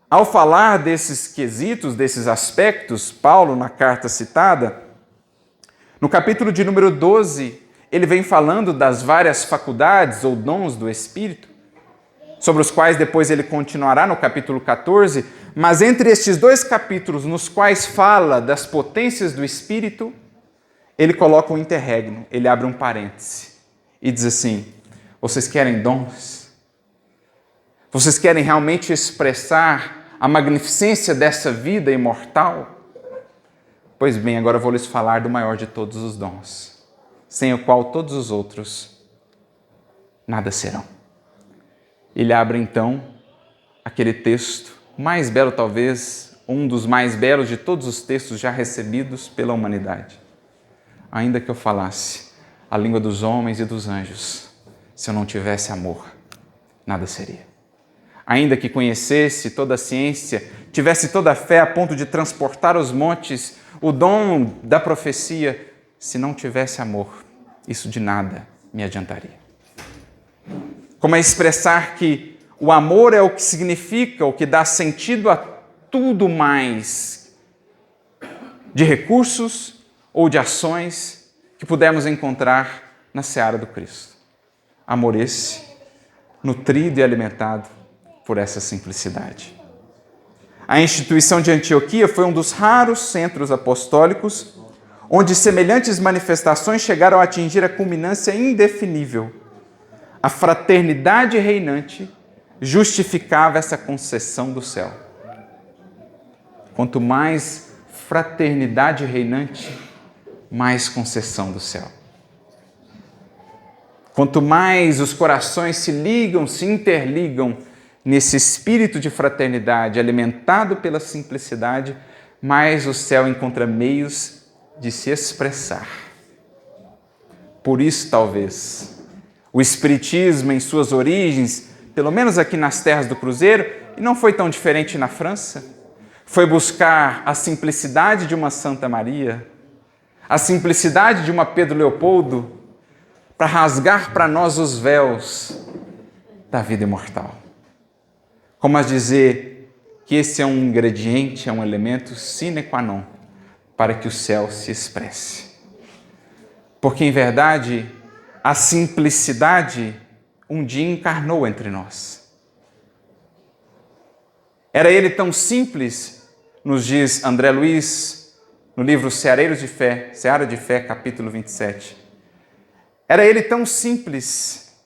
Speaker 1: ao falar desses quesitos, desses aspectos, Paulo, na carta citada, no capítulo de número 12, ele vem falando das várias faculdades ou dons do Espírito, sobre os quais depois ele continuará no capítulo 14, mas entre estes dois capítulos, nos quais fala das potências do Espírito, ele coloca um interregno, ele abre um parêntese e diz assim: vocês querem dons? Vocês querem realmente expressar a magnificência dessa vida imortal? Pois bem, agora eu vou lhes falar do maior de todos os dons, sem o qual todos os outros nada serão. Ele abre então aquele texto mais belo, talvez um dos mais belos de todos os textos já recebidos pela humanidade. Ainda que eu falasse a língua dos homens e dos anjos, se eu não tivesse amor, nada seria. Ainda que conhecesse toda a ciência, tivesse toda a fé a ponto de transportar os montes, o dom da profecia, se não tivesse amor, isso de nada me adiantaria. Como é expressar que o amor é o que significa, o que dá sentido a tudo mais de recursos ou de ações que pudermos encontrar na seara do Cristo. Amor esse, nutrido e alimentado por essa simplicidade. A instituição de Antioquia foi um dos raros centros apostólicos onde semelhantes manifestações chegaram a atingir a culminância indefinível. A fraternidade reinante justificava essa concessão do céu. Quanto mais fraternidade reinante, mais concessão do céu. Quanto mais os corações se ligam, se interligam nesse espírito de fraternidade alimentado pela simplicidade, mais o céu encontra meios de se expressar. Por isso, talvez, o Espiritismo, em suas origens, pelo menos aqui nas terras do Cruzeiro, e não foi tão diferente na França, foi buscar a simplicidade de uma Santa Maria, a simplicidade de uma Pedro Leopoldo, para rasgar para nós os véus da vida imortal. Como a dizer que esse é um ingrediente, é um elemento sine qua non para que o céu se expresse. Porque, em verdade, a simplicidade um dia encarnou entre nós. Era ele tão simples, nos diz André Luiz, no livro Seara de Fé, capítulo 27. Era ele tão simples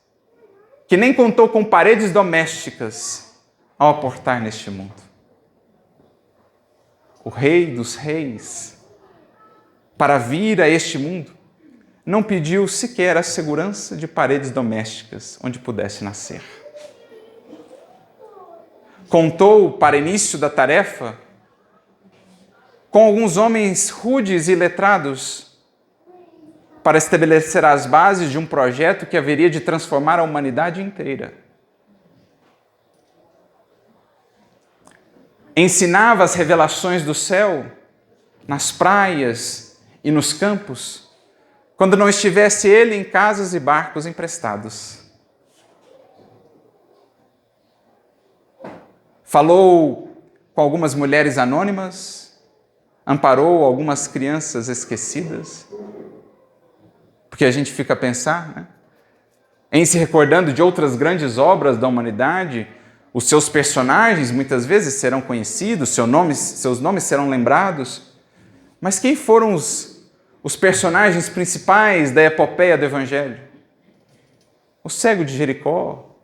Speaker 1: que nem contou com paredes domésticas ao aportar neste mundo. O Rei dos Reis, para vir a este mundo, não pediu sequer a segurança de paredes domésticas onde pudesse nascer. Contou, para início da tarefa, com alguns homens rudes e letrados para estabelecer as bases de um projeto que haveria de transformar a humanidade inteira. Ensinava as revelações do céu nas praias e nos campos, quando não estivesse ele em casas e barcos emprestados. Falou com algumas mulheres anônimas, amparou algumas crianças esquecidas, porque a gente fica a pensar, né? Em se recordando de outras grandes obras da humanidade, os seus personagens muitas vezes serão conhecidos, seus nomes serão lembrados, mas quem foram os personagens principais da epopeia do Evangelho? O cego de Jericó,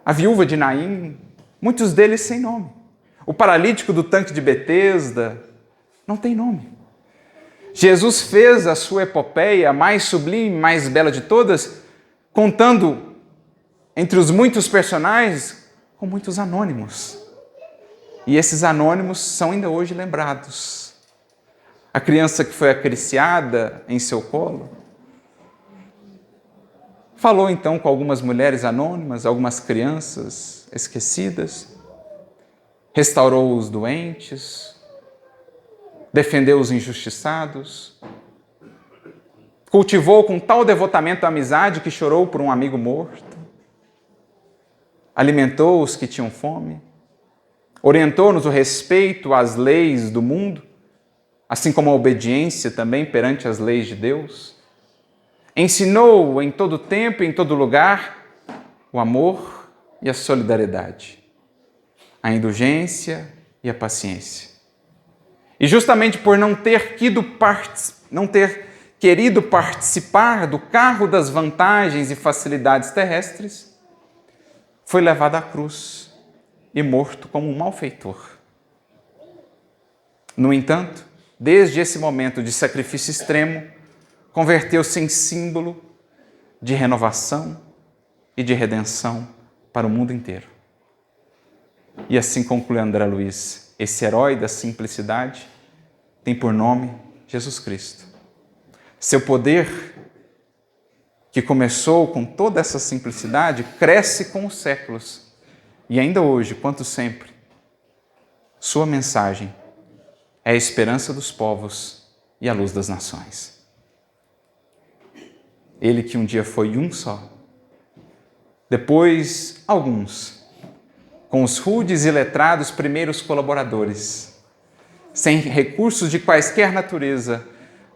Speaker 1: a viúva de Naim, muitos deles sem nome. O paralítico do tanque de Betesda não tem nome. Jesus fez a sua epopeia, a mais sublime, mais bela de todas, contando entre os muitos personagens com muitos anônimos. E esses anônimos são ainda hoje lembrados. A criança que foi acariciada em seu colo falou então com algumas mulheres anônimas, algumas crianças esquecidas, restaurou os doentes, defendeu os injustiçados, cultivou com tal devotamento a amizade que chorou por um amigo morto, alimentou os que tinham fome, orientou-nos o respeito às leis do mundo, assim como a obediência também perante as leis de Deus, ensinou em todo tempo e em todo lugar o amor e a solidariedade, a indulgência e a paciência. E justamente por não ter querido participar do carro das vantagens e facilidades terrestres, foi levado à cruz e morto como um malfeitor. No entanto, desde esse momento de sacrifício extremo, converteu-se em símbolo de renovação e de redenção para o mundo inteiro. E assim conclui André Luiz, esse herói da simplicidade tem por nome Jesus Cristo. Seu poder, que começou com toda essa simplicidade, cresce com os séculos. E ainda hoje, quanto sempre, sua mensagem é a esperança dos povos e a luz das nações. Ele que um dia foi um só, depois alguns, com os rudes e letrados primeiros colaboradores, sem recursos de quaisquer natureza,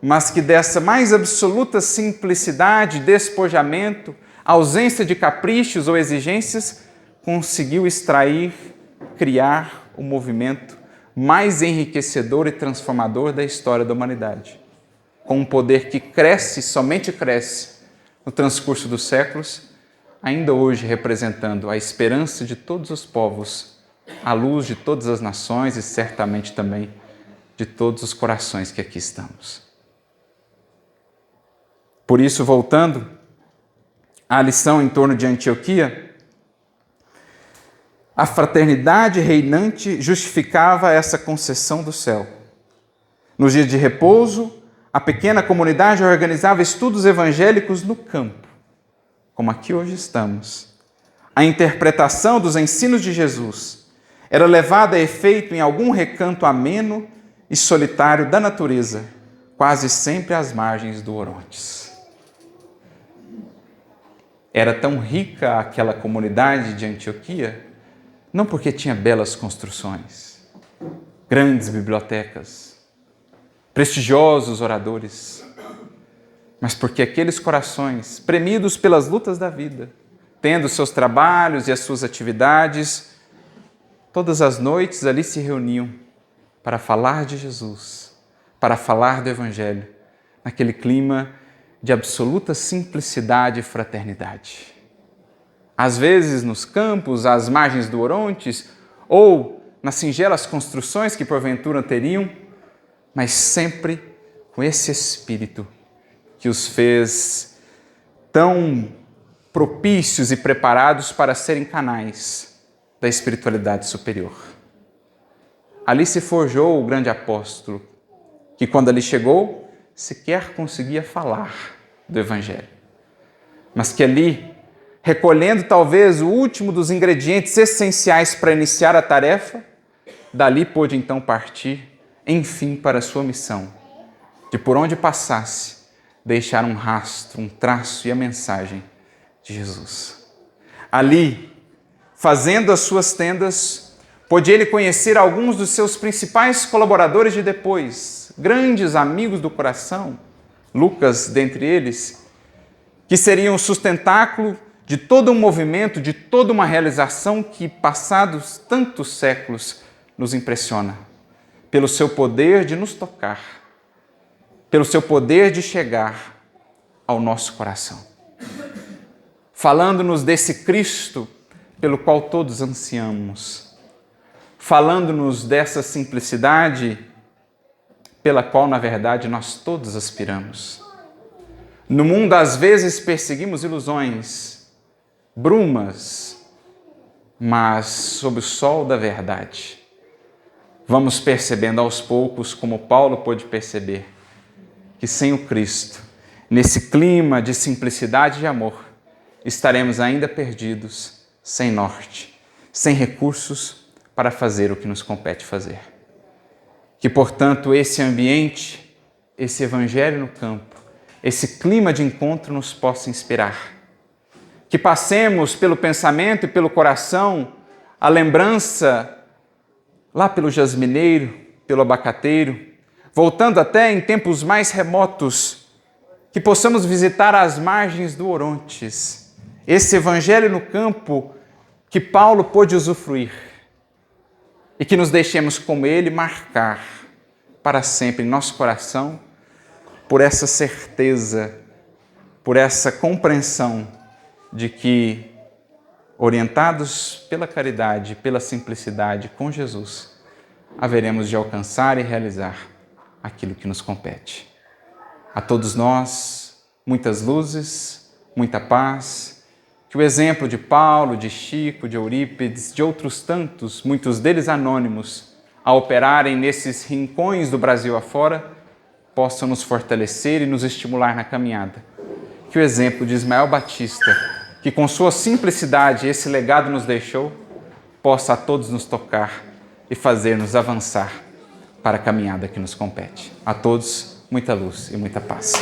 Speaker 1: mas que dessa mais absoluta simplicidade, despojamento, ausência de caprichos ou exigências, conseguiu extrair, criar o movimento mais enriquecedor e transformador da história da humanidade, com um poder que cresce, somente cresce, no transcurso dos séculos, ainda hoje representando a esperança de todos os povos, a luz de todas as nações e certamente também de todos os corações que aqui estamos. Por isso, voltando à lição em torno de Antioquia, a fraternidade reinante justificava essa concessão do céu. Nos dias de repouso, a pequena comunidade organizava estudos evangélicos no campo, como aqui hoje estamos. A interpretação dos ensinos de Jesus era levada a efeito em algum recanto ameno e solitário da natureza, quase sempre às margens do Orontes. Era tão rica aquela comunidade de Antioquia, não porque tinha belas construções, grandes bibliotecas, prestigiosos oradores, mas porque aqueles corações, premidos pelas lutas da vida, tendo seus trabalhos e as suas atividades, todas as noites ali se reuniam para falar de Jesus, para falar do Evangelho, naquele clima de absoluta simplicidade e fraternidade. Às vezes nos campos, às margens do Orontes, ou nas singelas construções que porventura teriam, mas sempre com esse espírito que os fez tão propícios e preparados para serem canais da espiritualidade superior. Ali se forjou o grande apóstolo, que quando ali chegou, sequer conseguia falar do Evangelho. Mas que ali, recolhendo talvez o último dos ingredientes essenciais para iniciar a tarefa, dali pôde então partir, enfim, para a sua missão, de por onde passasse, deixar um rastro, um traço e a mensagem de Jesus. Ali, fazendo as suas tendas, pôde ele conhecer alguns dos seus principais colaboradores de depois, grandes amigos do coração, Lucas dentre eles, que seriam o sustentáculo de todo um movimento, de toda uma realização que, passados tantos séculos, nos impressiona, pelo seu poder de nos tocar, pelo seu poder de chegar ao nosso coração. Falando-nos desse Cristo pelo qual todos ansiamos, falando-nos dessa simplicidade pela qual, na verdade, nós todos aspiramos. No mundo, às vezes, perseguimos ilusões, brumas, mas sob o sol da verdade, vamos percebendo aos poucos, como Paulo pôde perceber, que sem o Cristo, nesse clima de simplicidade e de amor, estaremos ainda perdidos, sem norte, sem recursos para fazer o que nos compete fazer. Que, portanto, esse ambiente, esse Evangelho no campo, esse clima de encontro nos possa inspirar. Que passemos pelo pensamento e pelo coração a lembrança lá pelo jasmineiro, pelo abacateiro, voltando até em tempos mais remotos, que possamos visitar as margens do Orontes, esse Evangelho no campo que Paulo pôde usufruir, e que nos deixemos como ele marcar para sempre em nosso coração por essa certeza, por essa compreensão de que, orientados pela caridade, pela simplicidade com Jesus, haveremos de alcançar e realizar aquilo que nos compete. A todos nós, muitas luzes, muita paz, que o exemplo de Paulo, de Chico, de Eurípides, de outros tantos, muitos deles anônimos, a operarem nesses rincões do Brasil afora, possam nos fortalecer e nos estimular na caminhada. Que o exemplo de Ismael Batista, que com sua simplicidade esse legado nos deixou, possa a todos nos tocar e fazer-nos avançar para a caminhada que nos compete. A todos, muita luz e muita paz.